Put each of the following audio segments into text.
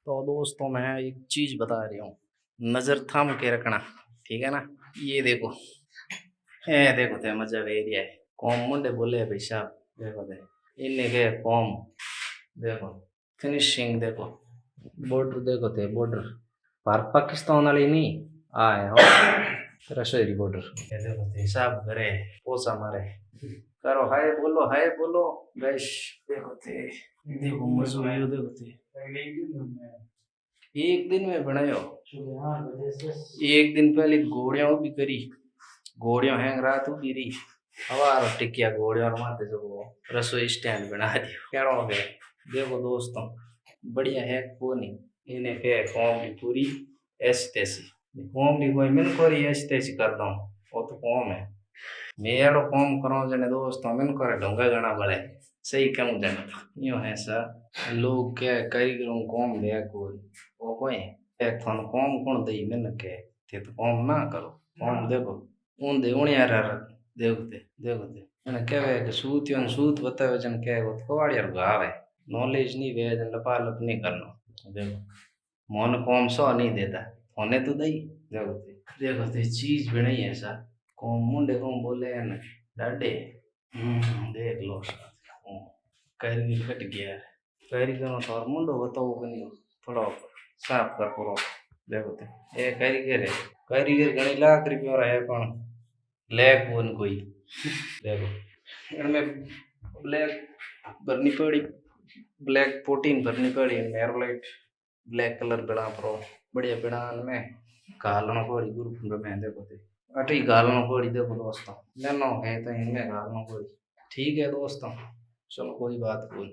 तो दोस्तों मैं एक चीज बता रही हूँ, नजर थाम के रखना, ठीक है ना। ये देखो, ये देखो थे मजा एरिया है। कॉम मुंडे बोले है भाई साहब, देखो थे इन्हें के कॉम, देखो फिनिशिंग देखो, बॉर्डर देखो थे बॉर्डर, भारत पाकिस्तान वाली नहीं आए हो रसोई बॉर्डर। ये देखो थे हिसाब करे, पोसा मारे, करो हाय बोलो गैश। देखो थे, देखो मजो आयो, देखो थे एक दिन में बनायो। एक दिन पहले घोड़ियां भी करी, घोड़ियों हैंग रात भी रही, हवार टिकिया घोड़ियों और माथे जो वो रसोई स्टैंड बना दियो, क्या हो गया। देखो दोस्तों, बढ़िया है को नहीं, इन्हें के कौम की पूरी ऐसी तैसी, कौम की कोई मिल कोरी ऐसी तैसी कर दो, वो तो कौम है। मेरो कौम करो जने दोस्तों, मिन करे ढोंगा गना बड़े, सही कहूँ जने यूं है सा। लोग क्या कारीगरों कौम दे कोई, वो कोई एक थन कौम कौन दई मिन के, ते तो कौम ना करो, कौम देखो उन दे उन यार देखो ते मैंने कहवे कि सूत यों सूत बतावे जन के वो कवाड़ यार गावे, नॉलेज नहीं वे जन लपालप नहीं करनो। देखो मोन कौम सो नहीं देता, होने तो दई। देखो ते चीज भी नहीं है ऐसा, कौम मुंडे कौम बोले हैं ना डाडे। देख लो कारीगर कट गया है, कारीगर तो और मुंडो बताओ कि नहीं, थोड़ा साफ कर पूरो। देखो ते ए कारीगर है, कारीगर घणी लाख रुपया और है पण ब्लैक वन कोई। देखो इनमें ब्लैक भरनी पड़ी, ब्लैक 14 भरनी पड़ी, एयरलाइट ब्लैक कलर बना पड़ो, बढ़िया बना में घालना पड़ी ग्रुप में। देखो ते अटे ही घालना पड़ी, देखो दोस्तों लेनो है तो इनमें घालना पड़ी। ठीक है दोस्तों, चलो कोई बात कोई,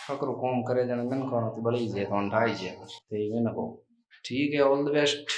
फकरो कॉम करे जन मन करो तो बड़ी जे तो ढाई जे, तो ये ना को ठीक है, ऑल द बेस्ट।